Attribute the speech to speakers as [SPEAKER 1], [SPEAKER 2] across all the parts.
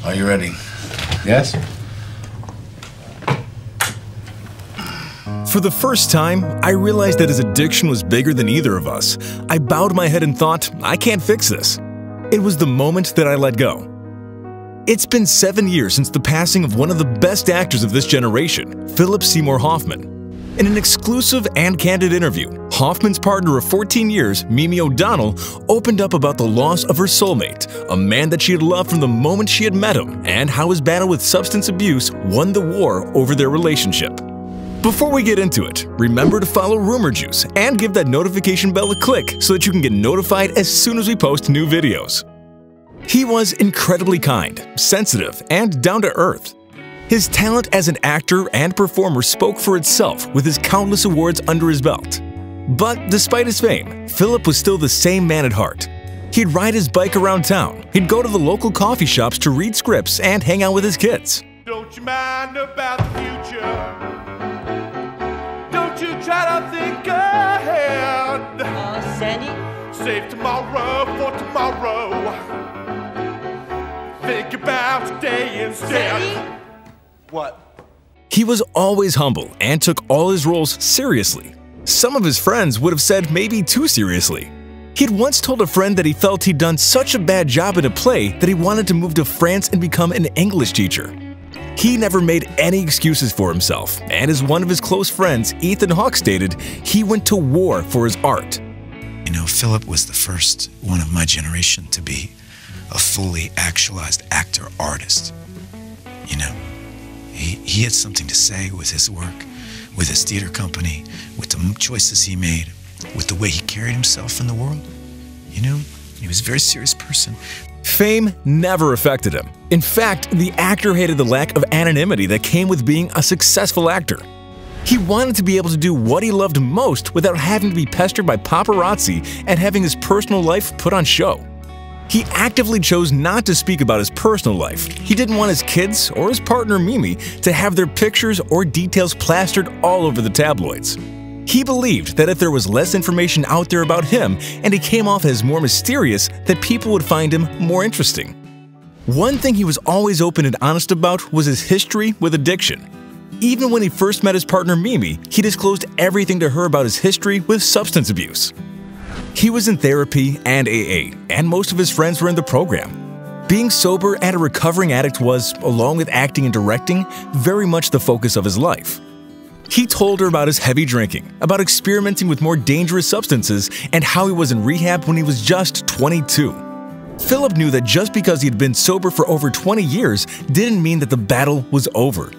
[SPEAKER 1] Are you ready?
[SPEAKER 2] Yes?
[SPEAKER 3] For the first time, I realized that his addiction was bigger than either of us. I bowed my head and thought, I can't fix this. It was the moment that I let go. It's been 7 years since the passing of one of the best actors of this generation, Phillip Seymour Hoffman. In an exclusive and candid interview, Hoffman's partner of 14 years, Mimi O'Donnell, opened up about the loss of her soulmate, a man that she had loved from the moment she had met him, and how his battle with substance abuse won the war over their relationship. Before we get into it, remember to follow Rumour Juice and give that notification bell a click so that you can get notified as soon as we post new videos. He was incredibly kind, sensitive, and down-to-earth. His talent as an actor and performer spoke for itself with his countless awards under his belt. But despite his fame, Phillip was still the same man at heart. He'd ride his bike around town, he'd go to the local coffee shops to read scripts and hang out with his kids.
[SPEAKER 4] Don't you mind about the future? Don't you try to think ahead?
[SPEAKER 5] Sandy?
[SPEAKER 4] Save tomorrow for tomorrow. Think about today instead.
[SPEAKER 5] Sandy?
[SPEAKER 4] What?
[SPEAKER 3] He was always humble and took all his roles seriously. Some of his friends would have said maybe too seriously. He'd once told a friend that he felt he'd done such a bad job in a play that he wanted to move to France and become an English teacher. He never made any excuses for himself, and as one of his close friends, Ethan Hawke, stated, he went to war for his art.
[SPEAKER 6] You know, Phillip was the first one of my generation to be a fully actualized actor-artist. You know, he had something to say with his work, with his theater company, with the choices he made, with the way he carried himself in the world. You know, he was a very serious person.
[SPEAKER 3] Fame never affected him. In fact, the actor hated the lack of anonymity that came with being a successful actor. He wanted to be able to do what he loved most without having to be pestered by paparazzi and having his personal life put on show. He actively chose not to speak about his personal life. He didn't want his kids or his partner Mimi to have their pictures or details plastered all over the tabloids. He believed that if there was less information out there about him and he came off as more mysterious, that people would find him more interesting. One thing he was always open and honest about was his history with addiction. Even when he first met his partner Mimi, he disclosed everything to her about his history with substance abuse. He was in therapy and AA, and most of his friends were in the program. Being sober and a recovering addict was, along with acting and directing, very much the focus of his life. He told her about his heavy drinking, about experimenting with more dangerous substances, and how he was in rehab when he was just 22. Phillip knew that just because he had been sober for over 20 years didn't mean that the battle was over.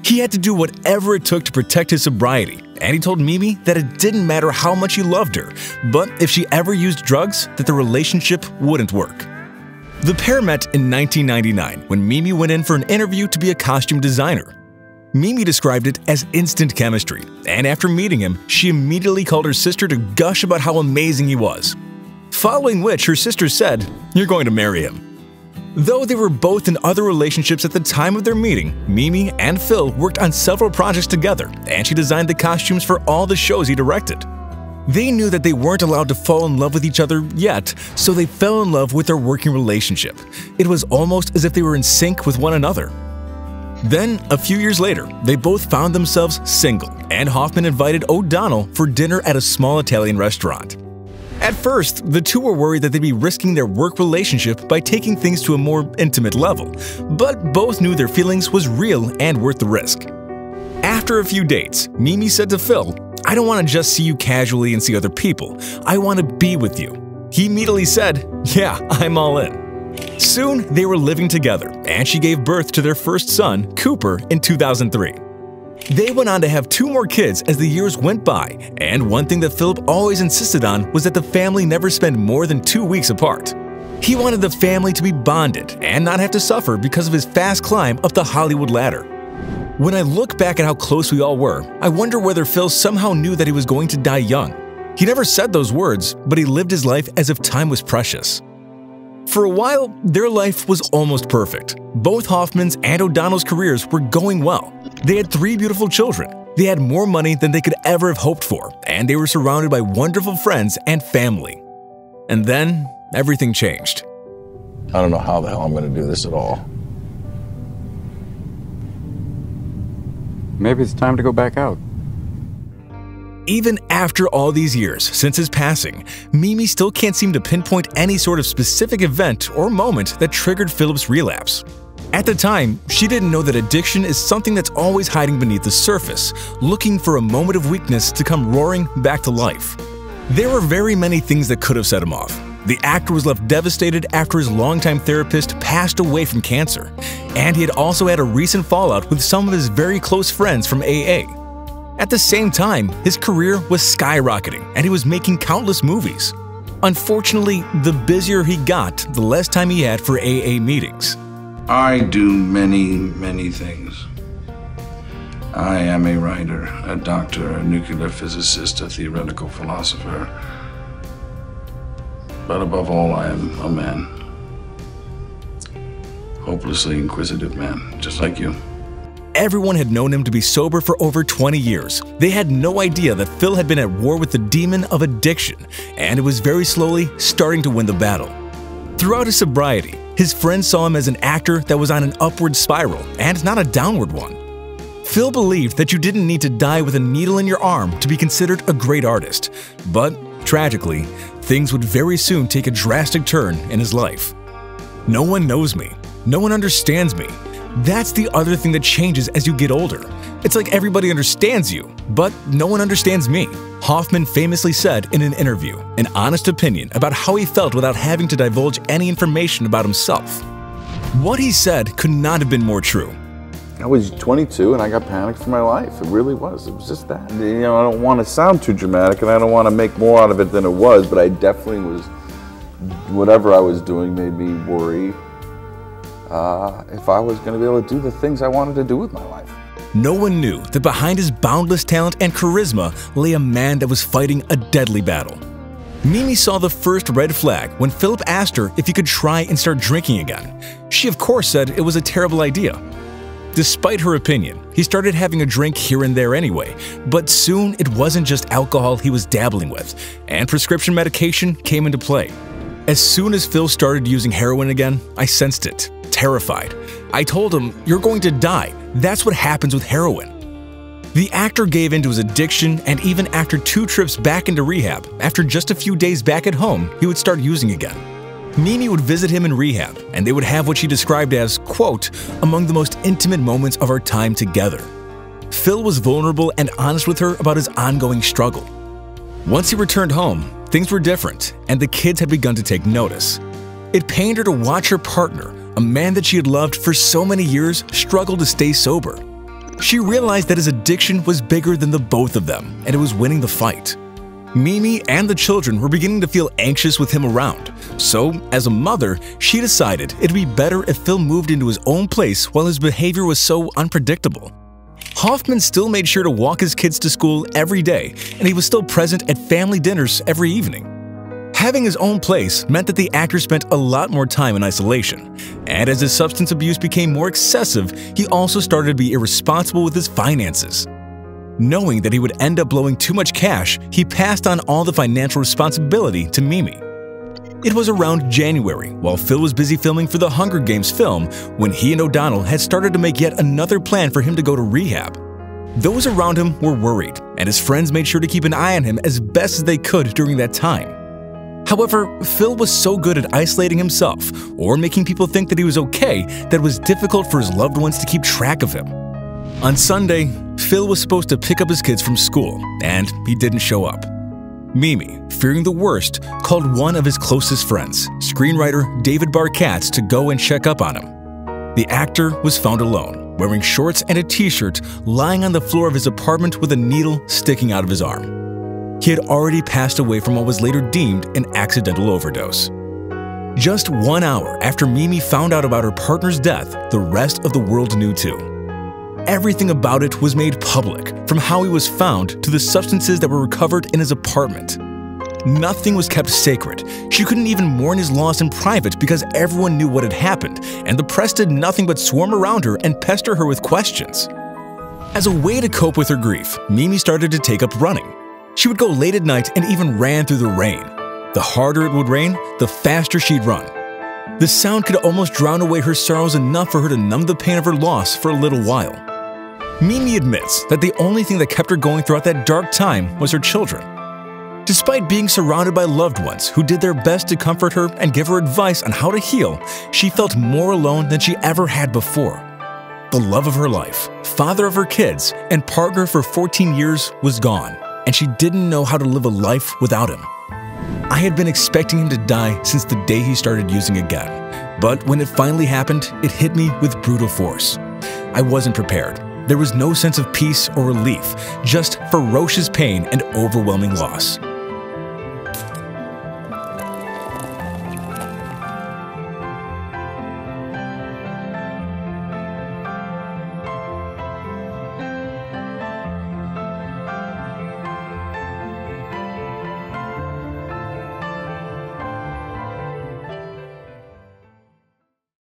[SPEAKER 3] He had to do whatever it took to protect his sobriety, and he told Mimi that it didn't matter how much he loved her, but if she ever used drugs, that the relationship wouldn't work. The pair met in 1999 when Mimi went in for an interview to be a costume designer. Mimi described it as instant chemistry, and after meeting him, she immediately called her sister to gush about how amazing he was. Following which, her sister said, "You're going to marry him." Though they were both in other relationships at the time of their meeting, Mimi and Phil worked on several projects together, and she designed the costumes for all the shows he directed. They knew that they weren't allowed to fall in love with each other yet, so they fell in love with their working relationship. It was almost as if they were in sync with one another. Then, a few years later, they both found themselves single, and Hoffman invited O'Donnell for dinner at a small Italian restaurant. At first, the two were worried that they'd be risking their work relationship by taking things to a more intimate level, but both knew their feelings was real and worth the risk. After a few dates, Mimi said to Phil, "I don't want to just see you casually and see other people. I want to be with you." He immediately said, "Yeah, I'm all in." Soon, they were living together, and she gave birth to their first son, Cooper, in 2003. They went on to have 2 more kids as the years went by, and one thing that Phillip always insisted on was that the family never spend more than 2 weeks apart. He wanted the family to be bonded and not have to suffer because of his fast climb up the Hollywood ladder. When I look back at how close we all were, I wonder whether Phil somehow knew that he was going to die young. He never said those words, but he lived his life as if time was precious. For a while, their life was almost perfect. Both Hoffman's and O'Donnell's careers were going well. They had 3 beautiful children. They had more money than they could ever have hoped for, and they were surrounded by wonderful friends and family. And then, everything changed.
[SPEAKER 1] I don't know how the hell I'm going to do this at all. maybe it's time to go back out.
[SPEAKER 3] Even after all these years since his passing, Mimi still can't seem to pinpoint any sort of specific event or moment that triggered Philip's relapse. At the time, she didn't know that addiction is something that's always hiding beneath the surface, looking for a moment of weakness to come roaring back to life. There were very many things that could have set him off. The actor was left devastated after his longtime therapist passed away from cancer, and he had also had a recent fallout with some of his very close friends from AA. At the same time, his career was skyrocketing and he was making countless movies. Unfortunately, the busier he got, the less time he had for AA meetings.
[SPEAKER 2] I do many things. I am a writer, a doctor, a nuclear physicist, a theoretical philosopher. But above all, I am a man. Hopelessly inquisitive man, just like you.
[SPEAKER 3] Everyone had known him to be sober for over 20 years. They had no idea that Phil had been at war with the demon of addiction, and it was very slowly starting to win the battle. Throughout his sobriety, his friends saw him as an actor that was on an upward spiral and not a downward one. Phil believed that you didn't need to die with a needle in your arm to be considered a great artist, but tragically, things would very soon take a drastic turn in his life. No one knows me. No one understands me. That's the other thing that changes as you get older. It's like everybody understands you, but no one understands me. Hoffman famously said in an interview, an honest opinion about how he felt without having to divulge any information about himself. What he said could not have been more true.
[SPEAKER 5] I was 22 and I got panicked for my life. It really was. It was just that. You know, I don't want to sound too dramatic and I don't want to make more out of it than it was, but I definitely was, whatever I was doing made me worry if I was going to be able to do the things I wanted to do with my life.
[SPEAKER 3] No one knew that behind his boundless talent and charisma lay a man that was fighting a deadly battle. Mimi saw the first red flag when Philip asked her if he could try and start drinking again. She of course said it was a terrible idea. Despite her opinion, he started having a drink here and there anyway, but soon it wasn't just alcohol he was dabbling with, and prescription medication came into play. As soon as Phil started using heroin again, I sensed it, terrified. I told him, "You're going to die. That's what happens with heroin." The actor gave in to his addiction, and even after 2 trips back into rehab, after just a few days back at home, he would start using again. Mimi would visit him in rehab, and they would have what she described as, quote, among the most intimate moments of our time together. Phil was vulnerable and honest with her about his ongoing struggle. Once he returned home, things were different, and the kids had begun to take notice. It pained her to watch her partner, a man that she had loved for so many years, struggle to stay sober. She realized that his addiction was bigger than the both of them, and it was winning the fight. Mimi and the children were beginning to feel anxious with him around, so as a mother, she decided it'd be better if Phil moved into his own place while his behavior was so unpredictable. Hoffman still made sure to walk his kids to school every day, and he was still present at family dinners every evening. Having his own place meant that the actor spent a lot more time in isolation, and as his substance abuse became more excessive, he also started to be irresponsible with his finances. Knowing that he would end up blowing too much cash, he passed on all the financial responsibility to Mimi. It was around January, while Phil was busy filming for the Hunger Games film, when he and O'Donnell had started to make yet another plan for him to go to rehab. Those around him were worried, and his friends made sure to keep an eye on him as best as they could during that time. However, Phil was so good at isolating himself or making people think that he was okay that it was difficult for his loved ones to keep track of him. On Sunday, Phil was supposed to pick up his kids from school, and he didn't show up. Mimi, fearing the worst, called one of his closest friends, screenwriter David Barkatz, to go and check up on him. The actor was found alone, wearing shorts and a t-shirt, lying on the floor of his apartment with a needle sticking out of his arm. He had already passed away from what was later deemed an accidental overdose. Just 1 hour after Mimi found out about her partner's death, the rest of the world knew too. Everything about it was made public, from how he was found to the substances that were recovered in his apartment. Nothing was kept sacred. She couldn't even mourn his loss in private because everyone knew what had happened, and the press did nothing but swarm around her and pester her with questions. As a way to cope with her grief, Mimi started to take up running. She would go late at night and even ran through the rain. The harder it would rain, the faster she'd run. The sound could almost drown away her sorrows enough for her to numb the pain of her loss for a little while. Mimi admits that the only thing that kept her going throughout that dark time was her children. Despite being surrounded by loved ones who did their best to comfort her and give her advice on how to heal, she felt more alone than she ever had before. The love of her life, father of her kids, and partner for 14 years was gone, and she didn't know how to live a life without him. I had been expecting him to die since the day he started using again, but when it finally happened, it hit me with brutal force. I wasn't prepared. There was no sense of peace or relief, just ferocious pain and overwhelming loss.